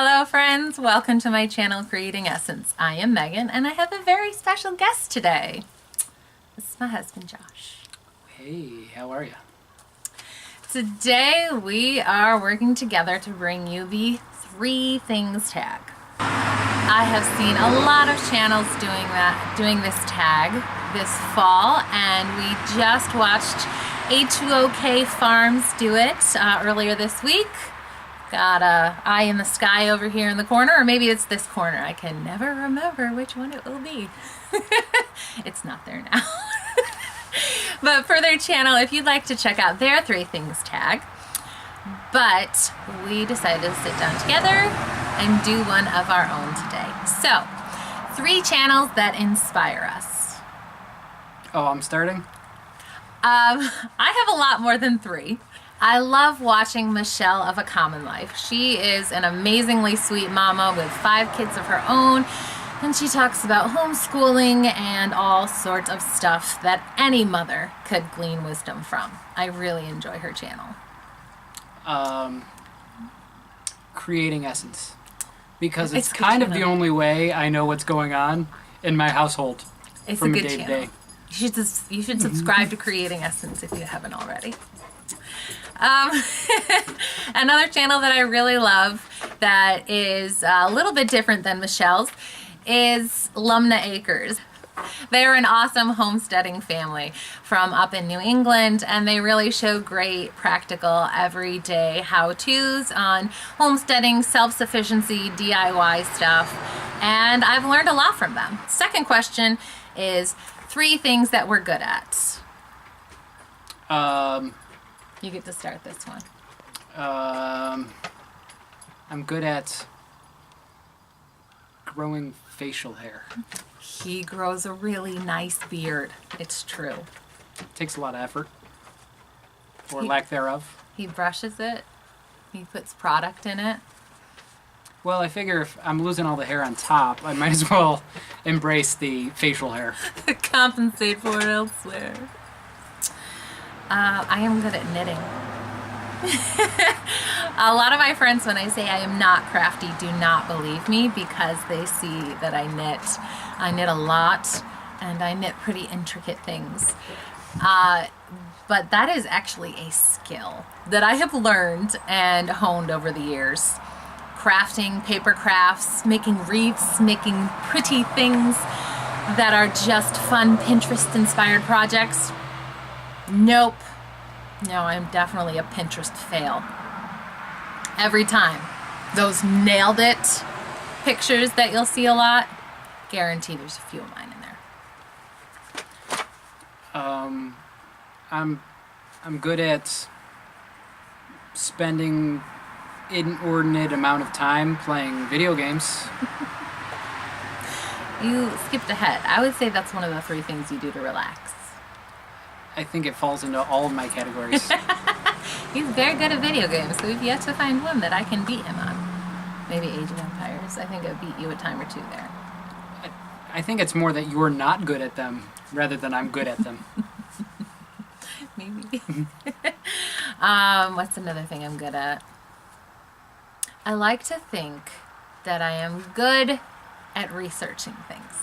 Hello friends, welcome to my channel Creating Essence. I am Megan and I have a very special guest today. This is my husband Josh. Hey, how are you? Today we are working together to bring you the 3 things tag. I have seen a lot of channels doing this tag this fall, and we just watched A2OK Farms do it earlier this week. Got a eye in the sky over here in the corner, or maybe it's this corner. I can never remember which one it will be. It's not there now. But for their channel, if you'd like to check out their 3 things tag, but we decided to sit down together and do one of our own today. So, 3 channels that inspire us. Oh, I'm starting? I have a lot more than 3. I love watching Michelle of A Common Life. She is an amazingly sweet mama with 5 kids of her own, and she talks about homeschooling and all sorts of stuff that any mother could glean wisdom from. I really enjoy her channel. Creating Essence. Because it's kind of the only way I know what's going on in my household from day to day. You should subscribe to Creating Essence if you haven't already. Another channel that I really love that is a little bit different than Michelle's is Lumna Acres. They're an awesome homesteading family from up in New England, and they really show great practical everyday how-tos on homesteading, self-sufficiency, DIY stuff, and I've learned a lot from them. Second question is 3 things that we're good at. You get to start this one. I'm good at growing facial hair. He grows a really nice beard. It's true. It takes a lot of effort. Or lack thereof. He brushes it. He puts product in it. Well, I figure if I'm losing all the hair on top, I might as well embrace the facial hair. Compensate for it elsewhere. I am good at knitting. A lot of my friends, when I say I am not crafty, do not believe me because they see that I knit. I knit a lot, and I knit pretty intricate things. But that is actually a skill that I have learned and honed over the years. Crafting, paper crafts, making wreaths, making pretty things that are just fun Pinterest-inspired projects. Nope. No, I'm definitely a Pinterest fail. Every time. Those nailed it pictures that you'll see a lot, guarantee there's a few of mine in there. I'm good at spending inordinate amount of time playing video games. You skipped ahead. I would say that's one of the 3 things you do to relax. I think it falls into all of my categories. He's very good at video games, so we've yet to find one that I can beat him on. Maybe Age of Empires. I think I beat you a time or 2 there. I think it's more that you're not good at them rather than I'm good at them. Maybe. What's another thing I'm good at? I like to think that I am good at researching things.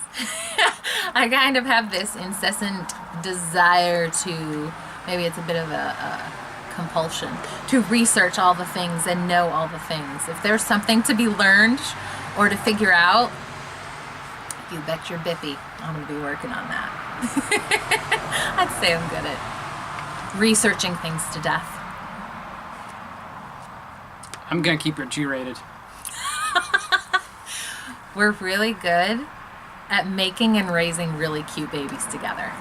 I kind of have this incessant desire to, maybe it's a bit of a compulsion, to research all the things and know all the things. If there's something to be learned or to figure out, you bet your bippy I'm going to be working on that. I'd say I'm good at researching things to death. I'm going to keep your G-rated. We're really good at making and raising really cute babies together.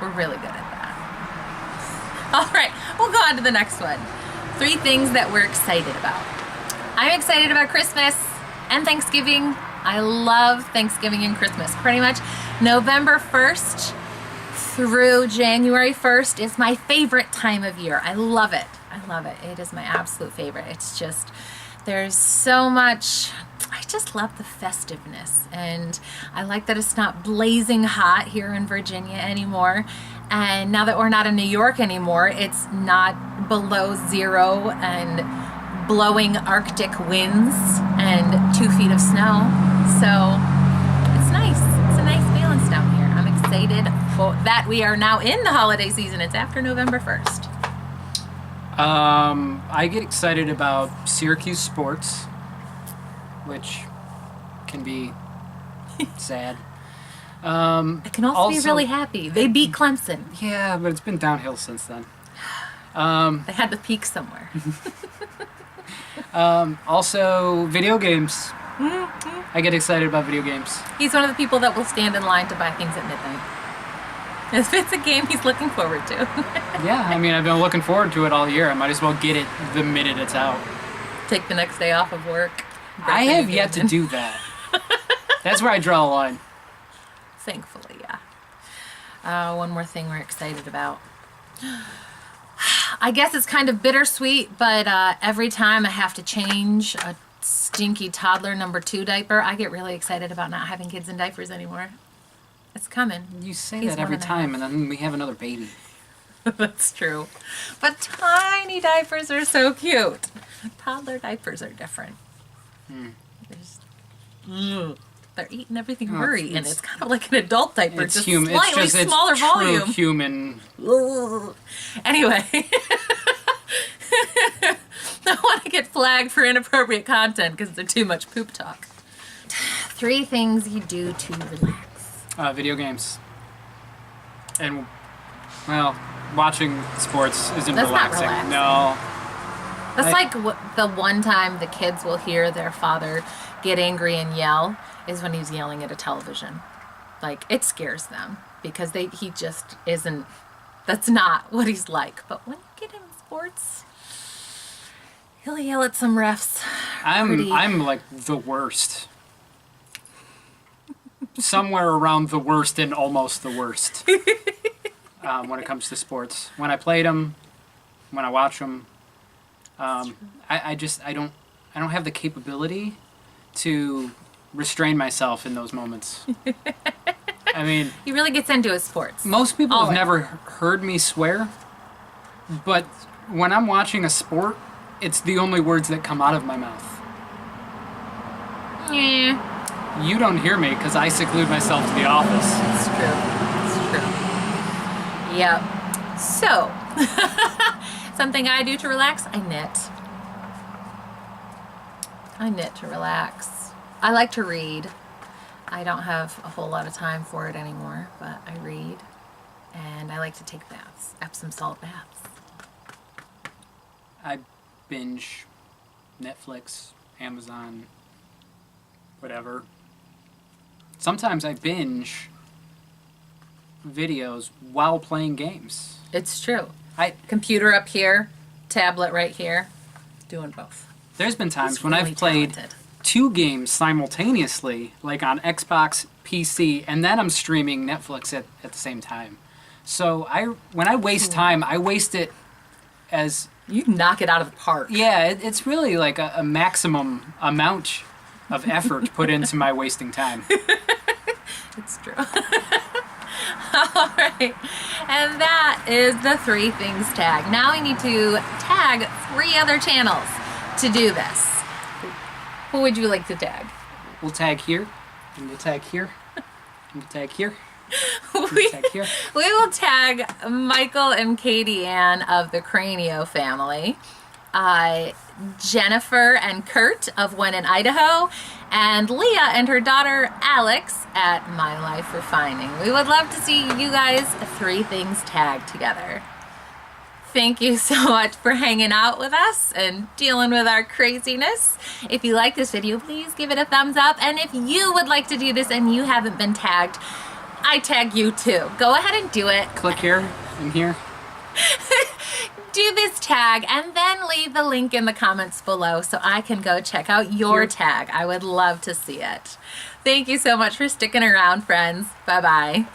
We're really good at that. All right, we'll go on to the next one. 3 things that we're excited about. I'm excited about Christmas and Thanksgiving. I love Thanksgiving and Christmas. Pretty much November 1st through January 1st is my favorite time of year. I love it. I love it. It is my absolute favorite. It's just, there's so much, I just love the festiveness, and I like that it's not blazing hot here in Virginia anymore, and now that we're not in New York anymore, it's not below 0 and blowing Arctic winds, and and 2 feet of snow. So it's nice. It's a nice balance down here. I'm excited for that we are now in the holiday season. It's after November 1st. I get excited about Syracuse sports, which can be sad. I can also be really happy. They beat Clemson. Yeah, but it's been downhill since then. They had to peak somewhere. Also, video games. I get excited about video games. He's one of the people that will stand in line to buy things at midnight. If it's a game he's looking forward to. Yeah, I mean, I've been looking forward to it all year. I might as well get it the minute it's out. Take the next day off of work. I have yet to do that. That's where I draw a line. Thankfully, yeah. One more thing we're excited about. I guess it's kind of bittersweet, but every time I have to change a stinky toddler number 2 diaper, I get really excited about not having kids in diapers anymore. It's coming. You say that every time, and then we have another baby. That's true. But tiny diapers are so cute. Toddler diapers are different. They're eating everything we're eating. It's kind of like an adult diaper, it's just human. slightly It's just, smaller it's volume. True human. Anyway, I want to get flagged for inappropriate content because they're too much poop talk. 3 things you do to relax. Video games. And, well, watching sports isn't That's not relaxing. relaxing. No. That's like the one time the kids will hear their father get angry and yell is when he's yelling at a television. Like, it scares them because he just isn't, that's not what he's like. But when you get him in sports, he'll yell at some refs. I'm like the worst. Somewhere around the worst and almost the worst when it comes to sports. When I played them, when I watch them, I don't have the capability to restrain myself in those moments. I mean, he really gets into his sports. Most people have never heard me swear, but when I'm watching a sport, it's the only words that come out of my mouth. Yeah. You don't hear me because I seclude myself to the office. It's true. It's true. Yep. So, something I do to relax, I knit. I knit to relax. I like to read. I don't have a whole lot of time for it anymore, but I read. And I like to take baths, Epsom salt baths. I binge Netflix, Amazon, whatever. Sometimes I binge videos while playing games. It's true. Computer up here, tablet right here, doing both. There's been times when I've played 2 games simultaneously, like on Xbox, PC, and then I'm streaming Netflix at the same time. So when I waste time, I waste it as... You knock it out of the park. Yeah, it's really like a maximum amount of effort put into my wasting time. It's true. All right. And that is the 3 things tag. Now we need to tag 3 other channels to do this. Who would you like to tag? We'll tag here, and we'll tag here, and we'll tag here. We will tag Michael and Katie Ann of the Cranio family, Jennifer and Kurt of When in Idaho, and Leah and her daughter Alex at My Life Refining. We would love to see you guys 3 things tagged together. Thank you so much for hanging out with us and dealing with our craziness. If you like this video, please give it a thumbs up. And if you would like to do this and you haven't been tagged, I tag you too. Go ahead and do it. Click here and here. Do this tag and then leave the link in the comments below so I can go check out your tag. I would love to see it. Thank you so much for sticking around, friends. Bye-bye.